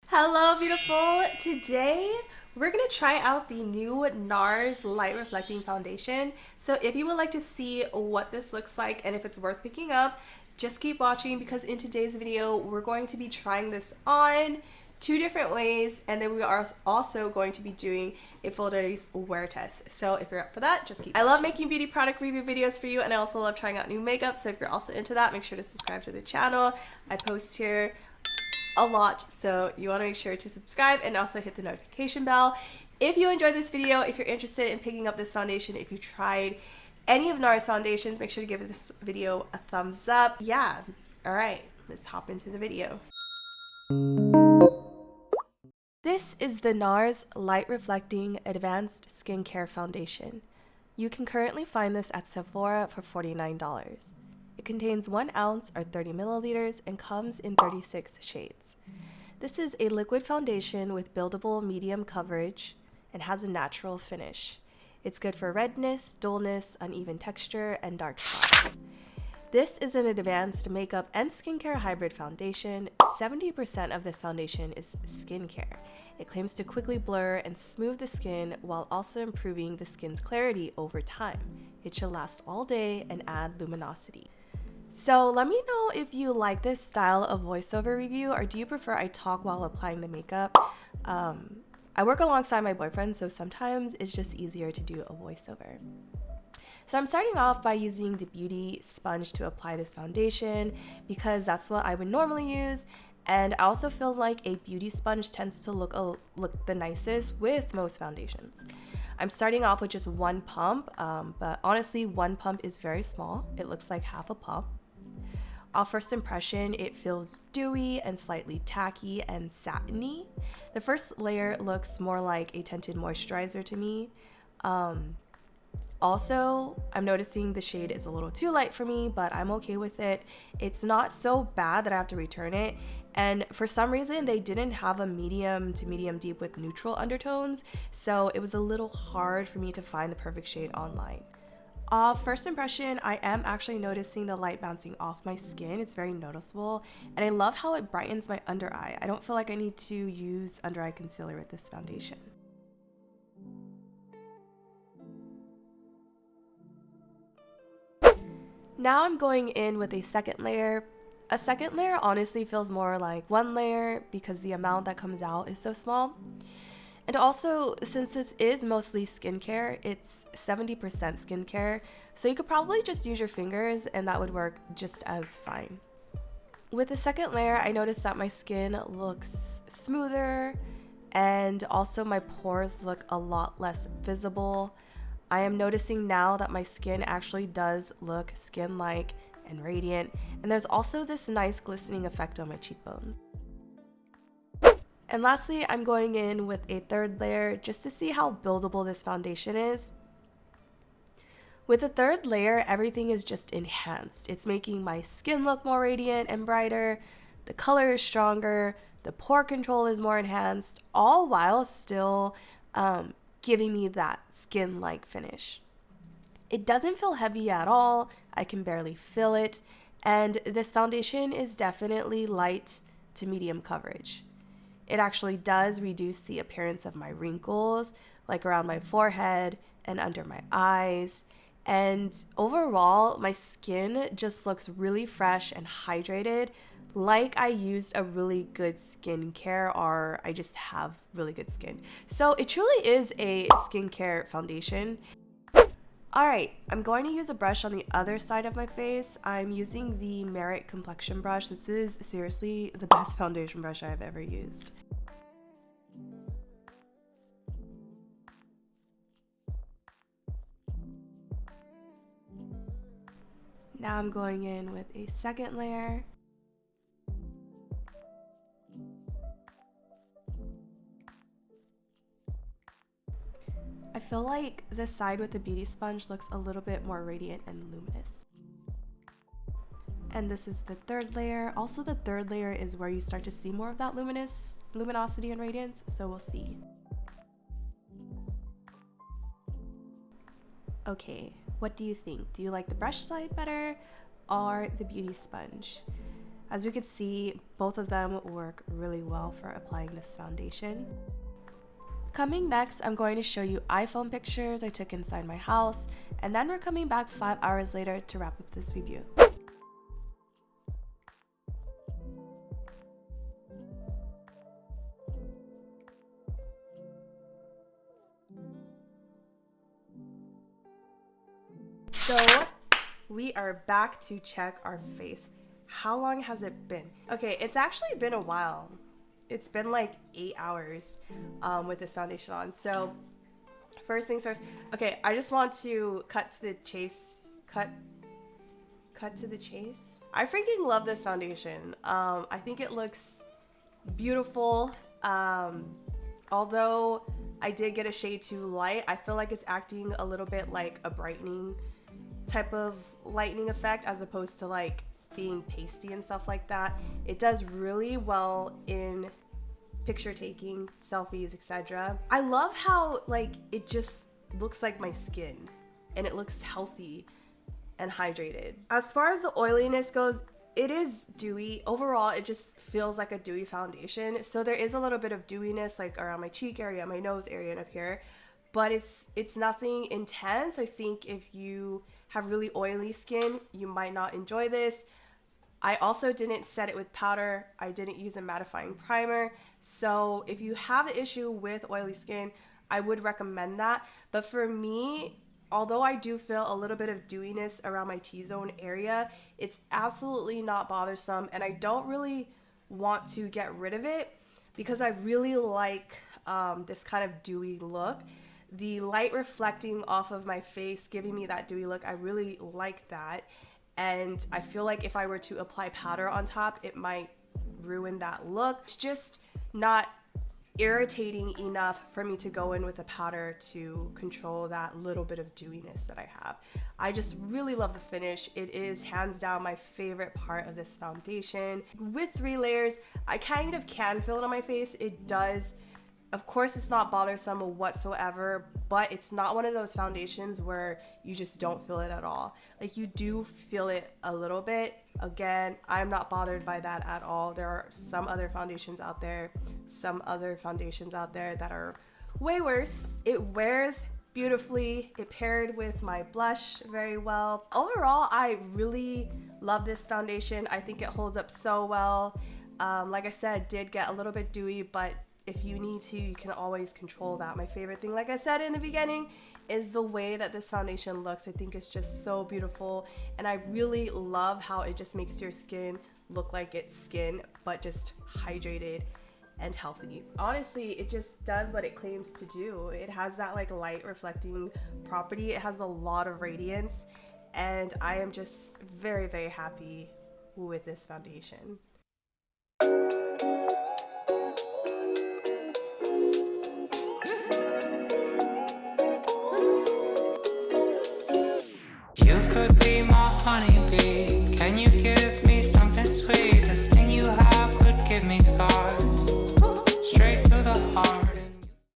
Hello, beautiful. Today we're gonna try out the new Nars Light Reflecting Foundation. So if you would like to see what this looks like and if it's worth picking up, just keep watching because in today's video we're going to be trying this on two different ways, and then we are also going to be doing a full day's wear test. So if you're up for that, just keep watching. I love making beauty product review videos for you, and I also love trying out new makeup. So if you're also into that, make sure to subscribe to the channel. I post here a lot, so you want to make sure to subscribe and also hit the notification bell. If you enjoyed this video, if you're interested in picking up this foundation, if you tried any of Nars foundations, make sure to give this video a thumbs up. Yeah, all right, let's hop into the video. This is the Nars Light Reflecting Advanced Skincare Foundation. You can currently find this at Sephora for $49. It contains 1 ounce or 30 milliliters and comes in 36 shades. This is a liquid foundation with buildable medium coverage and has a natural finish. It's good for redness, dullness, uneven texture, and dark spots. This is an advanced makeup and skincare hybrid foundation. 70% of this foundation is skincare. It claims to quickly blur and smooth the skin while also improving the skin's clarity over time. It should last all day and add luminosity. So let me know if you like this style of voiceover review, or do you prefer I talk while applying the makeup? I work alongside my boyfriend, so sometimes it's just easier to do a voiceover. So I'm starting off by using the beauty sponge to apply this foundation because that's what I would normally use. And I also feel like a beauty sponge tends to look the nicest with most foundations. I'm starting off with just one pump, but honestly, one pump is very small. It looks like half a pump. Off first impression, it feels dewy and slightly tacky and satiny. The first layer looks more like a tinted moisturizer to me. Also, I'm noticing the shade is a little too light for me, but I'm okay with it. It's not so bad that I have to return it. And for some reason, they didn't have a medium to medium deep with neutral undertones, so it was a little hard for me to find the perfect shade online. First impression, I am actually noticing the light bouncing off my skin. It's very noticeable, and I love how it brightens my under eye. I don't feel like I need to use under eye concealer with this foundation. Now I'm going in with a second layer. A second layer honestly feels more like one layer because the amount that comes out is so small. And also, since this is mostly skincare, it's 70% skincare, so you could probably just use your fingers and that would work just as fine. With the second layer, I noticed that my skin looks smoother and also my pores look a lot less visible. I am noticing now that my skin actually does look skin-like and radiant, and there's also this nice glistening effect on my cheekbones. And lastly, I'm going in with a third layer just to see how buildable this foundation is. With the third layer, everything is just enhanced. It's making my skin look more radiant and brighter, the color is stronger, the pore control is more enhanced, all while still giving me that skin-like finish. It doesn't feel heavy at all. I can barely feel it. And this foundation is definitely light to medium coverage. It actually does reduce the appearance of my wrinkles, like around my forehead and under my eyes. And overall, my skin just looks really fresh and hydrated, like I used a really good skincare, or I just have really good skin. So it truly is a skincare foundation. Alright, I'm going to use a brush on the other side of my face. I'm using the Merit Complexion brush. This is seriously the best foundation brush I've ever used. Now I'm going in with a second layer. I feel like the side with the beauty sponge looks a little bit more radiant and luminous. And this is the third layer. Also, the third layer is where you start to see more of that luminosity and radiance, so we'll see. Okay, what do you think? Do you like the brush side better are the Beauty Sponge. As we could see, both of them work really well for applying this foundation. Coming next, I'm going to show you iPhone pictures I took inside my house, and then we're coming back 5 hours later to wrap up this review. So we are back to check our face. How long has it been? Okay, it's actually been a while. It's been like 8 hours with this foundation on. So first things first. Okay, I just want to cut to the chase. Cut to the chase. I freaking love this foundation. I think it looks beautiful. Although I did get a shade too light, I feel like it's acting a little bit like a brightening type of lightening effect as opposed to like being pasty and stuff like that. It does really well in picture taking, selfies, etc. I love how like it just looks like my skin and it looks healthy and hydrated. As far as the oiliness goes, it is dewy. Overall, it just feels like a dewy foundation. So there is a little bit of dewiness like around my cheek area, my nose area, and up here. But it's nothing intense. I think if you have really oily skin, you might not enjoy this. I also didn't set it with powder. I didn't use a mattifying primer. So if you have an issue with oily skin, I would recommend that. But for me, although I do feel a little bit of dewiness around my T-zone area, it's absolutely not bothersome. And I don't really want to get rid of it because I really like this kind of dewy look. The light reflecting off of my face, giving me that dewy look, I really like that. And I feel like if I were to apply powder on top, it might ruin that look. It's just not irritating enough for me to go in with a powder to control that little bit of dewiness that I have. I just really love the finish. It is hands down my favorite part of this foundation. With 3 layers, I kind of can feel it on my face. It does. Of course, it's not bothersome whatsoever, but it's not one of those foundations where you just don't feel it at all. Like, you do feel it a little bit. Again, I'm not bothered by that at all. There are some other foundations out there that are way worse. It wears beautifully. It paired with my blush very well. Overall, I really love this foundation. I think it holds up so well. Like I said, did get a little bit dewy, but if you need to, you can always control that. My favorite thing, like I said in the beginning, is the way that this foundation looks. I think it's just so beautiful, and I really love how it just makes your skin look like it's skin, but just hydrated and healthy. Honestly, it just does what it claims to do. It has that like light reflecting property. It has a lot of radiance, and I am just very, very happy with this foundation. You could be my honeybee.